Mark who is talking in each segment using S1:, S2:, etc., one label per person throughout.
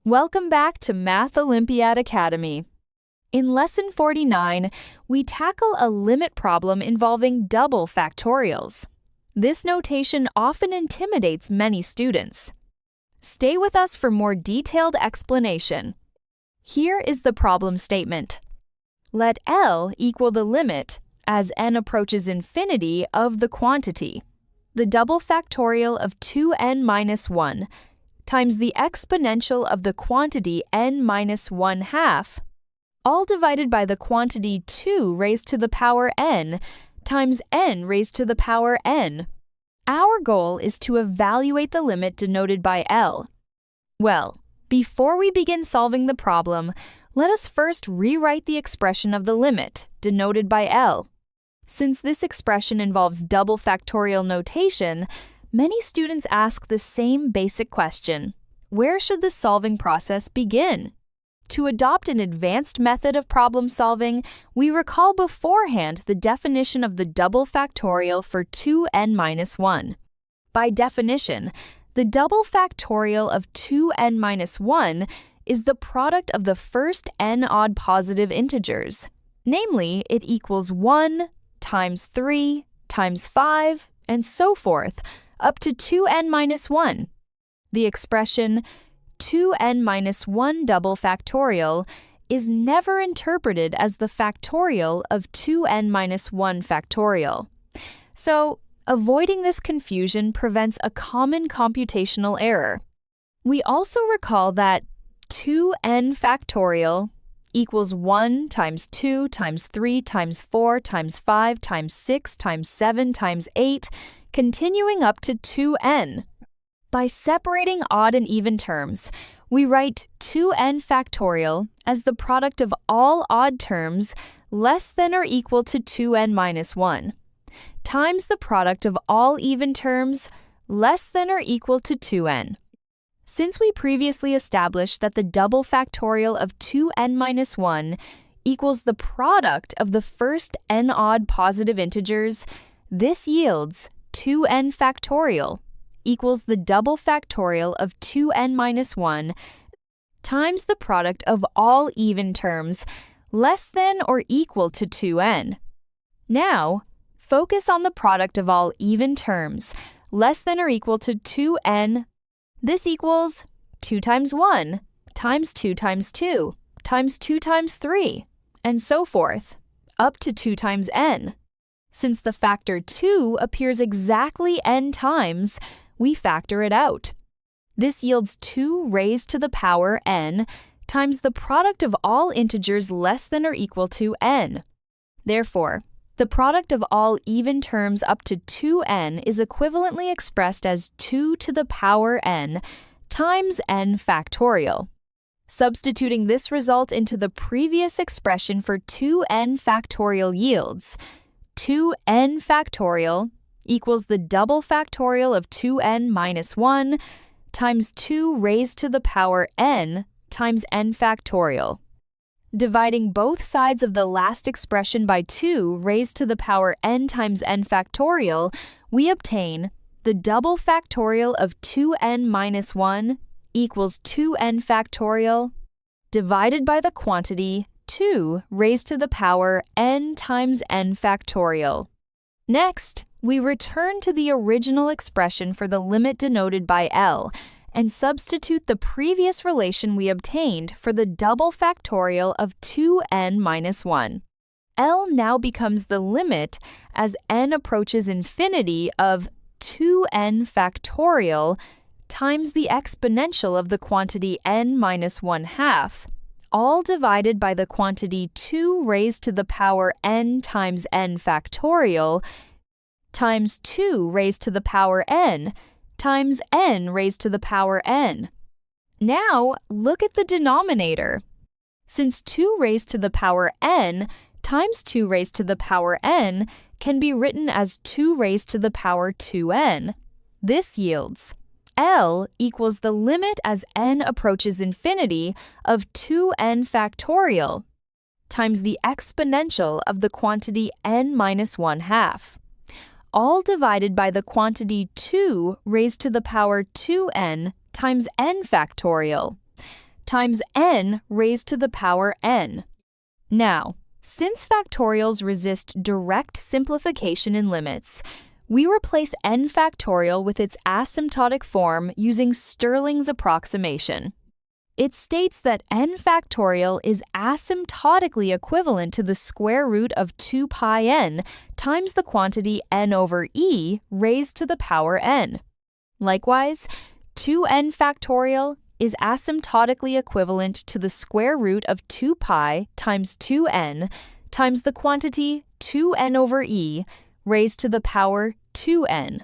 S1: Welcome back to Math Olympiad Academy. In Lesson 49, we tackle a limit problem involving double factorials. This notation often intimidates many students. Stay with us for more detailed explanation. Here is the problem statement. Let L equal the limit, as n approaches infinity, of the quantity, the double factorial of 2n minus 1, times the exponential of the quantity n minus 1/2, all divided by the quantity 2 raised to the power n times n raised to the power n. Our goal is to evaluate the limit denoted by L. Well, before we begin solving the problem, let us first rewrite the expression of the limit, denoted by L. Since this expression involves double factorial notation, many students ask the same basic question: where should the solving process begin? To adopt an advanced method of problem solving, we recall beforehand the definition of the double factorial for 2n minus 1. By definition, the double factorial of 2n minus 1 is the product of the first n odd positive integers. Namely, it equals 1 times 3 times 5, and so forth, up to 2n minus 1. The expression 2n minus 1 double factorial is never interpreted as the factorial of 2n minus 1 factorial. So, avoiding this confusion prevents a common computational error. We also recall that 2n factorial equals 1 times 2 times 3 times 4 times 5 times 6 times 7 times 8, continuing up to 2n. By separating odd and even terms, we write 2n factorial as the product of all odd terms less than or equal to 2n minus 1, times the product of all even terms less than or equal to 2n. Since we previously established that the double factorial of 2n minus 1 equals the product of the first n odd positive integers, this yields 2n factorial equals the double factorial of 2n minus 1 times the product of all even terms less than or equal to 2n. Now, focus on the product of all even terms less than or equal to 2n. This equals 2 times 1 times 2 times 2 times 2 times 3, and so forth, up to 2 times n. Since the factor 2 appears exactly n times, we factor it out. This yields 2 raised to the power n times the product of all integers less than or equal to n. Therefore, the product of all even terms up to 2n is equivalently expressed as 2 to the power n times n factorial. Substituting this result into the previous expression for 2n factorial yields 2n factorial equals the double factorial of 2n minus 1 times 2 raised to the power n times n factorial. Dividing both sides of the last expression by 2 raised to the power n times n factorial, we obtain the double factorial of 2n minus 1 equals 2n factorial divided by the quantity 2 raised to the power n times n factorial. Next, we return to the original expression for the limit denoted by L and substitute the previous relation we obtained for the double factorial of 2n minus 1. L now becomes the limit as n approaches infinity of 2n factorial times the exponential of the quantity n minus 1/2, all divided by the quantity 2 raised to the power n times n factorial times 2 raised to the power n times n raised to the power n. Now, look at the denominator. Since 2 raised to the power n times 2 raised to the power n can be written as 2 raised to the power 2n, this yields L equals the limit as n approaches infinity of 2n factorial times the exponential of the quantity n minus 1/2, all divided by the quantity 2 raised to the power 2n times n factorial times n raised to the power n. Now, since factorials resist direct simplification in limits, we replace n factorial with its asymptotic form using Stirling's approximation. It states that n factorial is asymptotically equivalent to the square root of 2 pi n times the quantity n over e raised to the power n. Likewise, 2n factorial is asymptotically equivalent to the square root of 2 pi times 2n times the quantity 2n over e raised to the power 2n.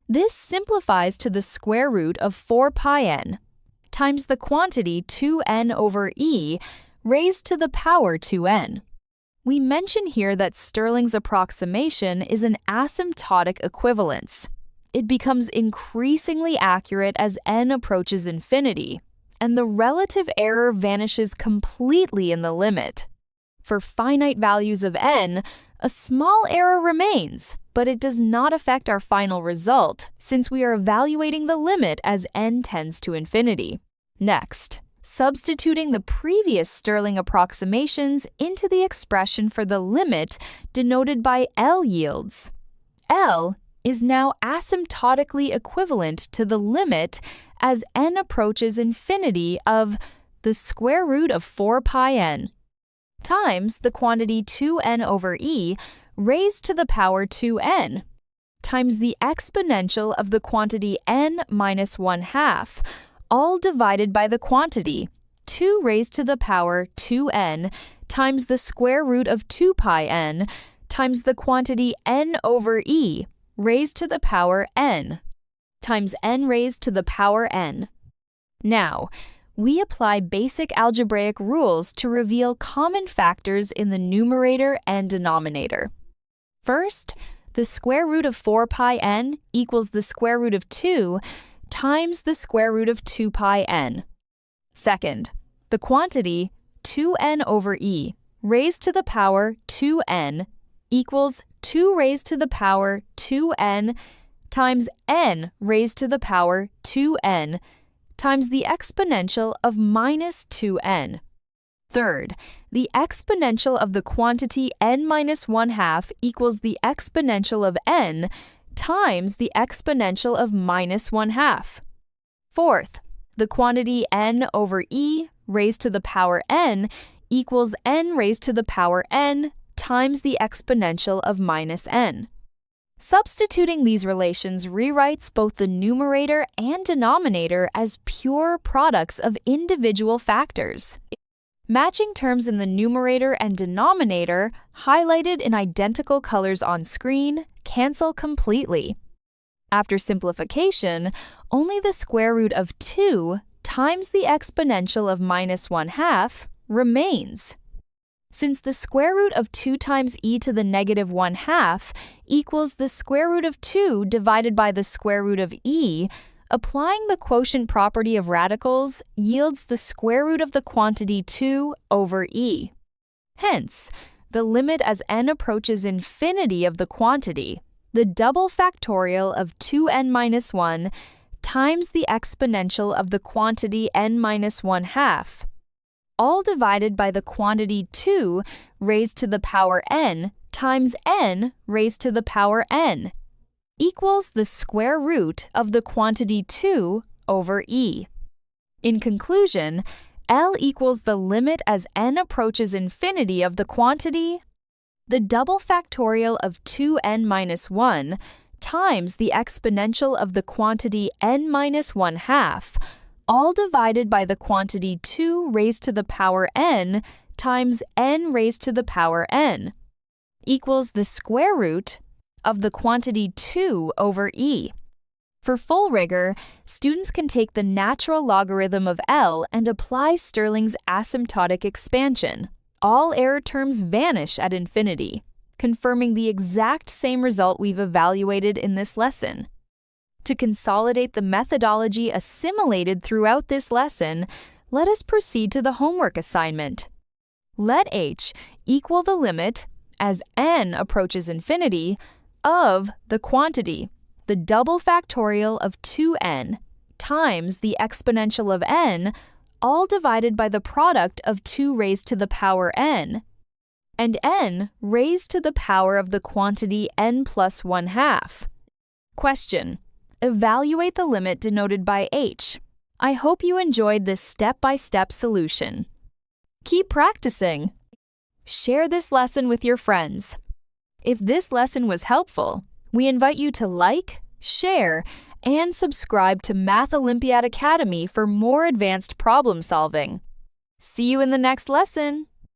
S1: This simplifies to the square root of 4 pi n times the quantity 2n over e raised to the power 2n. We mention here that Stirling's approximation is an asymptotic equivalence. It becomes increasingly accurate as n approaches infinity, and the relative error vanishes completely in the limit. For finite values of n, a small error remains, but it does not affect our final result since we are evaluating the limit as n tends to infinity. Next, substituting the previous Stirling approximations into the expression for the limit denoted by L yields. L is now asymptotically equivalent to the limit as n approaches infinity of the square root of 4 pi n times the quantity 2n over e raised to the power 2n times the exponential of the quantity n minus 1/2, all divided by the quantity 2 raised to the power 2n times the square root of 2 pi n times the quantity n over e raised to the power n times n raised to the power n. Now, we apply basic algebraic rules to reveal common factors in the numerator and denominator. First, the square root of 4 pi n equals the square root of 2 times the square root of 2 pi n. Second, the quantity 2n over e raised to the power 2n equals 2 raised to the power 2n times n raised to the power 2n times the exponential of minus 2n. Third, the exponential of the quantity n minus 1/2 equals the exponential of n times the exponential of minus 1/2. Fourth, the quantity n over e raised to the power n equals n raised to the power n times the exponential of minus n. Substituting these relations rewrites both the numerator and denominator as pure products of individual factors. Matching terms in the numerator and denominator, highlighted in identical colors on screen, cancel completely. After simplification, only the square root of 2 times the exponential of minus 1/2 remains. Since the square root of 2 times e to the negative 1/2 equals the square root of 2 divided by the square root of e, applying the quotient property of radicals yields the square root of the quantity 2 over e. Hence, the limit as n approaches infinity of the quantity, the double factorial of 2n minus 1 times the exponential of the quantity n minus 1/2, all divided by the quantity 2 raised to the power n times n raised to the power n, equals the square root of the quantity 2 over e. In conclusion, L equals the limit as n approaches infinity of the quantity, the double factorial of 2n minus 1 times the exponential of the quantity n minus 1/2, all divided by the quantity 2 raised to the power n times n raised to the power n, equals the square root of the quantity 2 over e. For full rigor, students can take the natural logarithm of L and apply Stirling's asymptotic expansion. All error terms vanish at infinity, confirming the exact same result we've evaluated in this lesson. To consolidate the methodology assimilated throughout this lesson, let us proceed to the homework assignment. Let h equal the limit, as n approaches infinity, of the quantity, the double factorial of 2n, times the exponential of n, all divided by the product of 2 raised to the power n, and n raised to the power of the quantity n plus 1/2. Question: evaluate the limit denoted by h. I hope you enjoyed this step-by-step solution. Keep practicing. Share this lesson with your friends. If this lesson was helpful, we invite you to like, share, and subscribe to Math Olympiad Academy for more advanced problem solving. See you in the next lesson!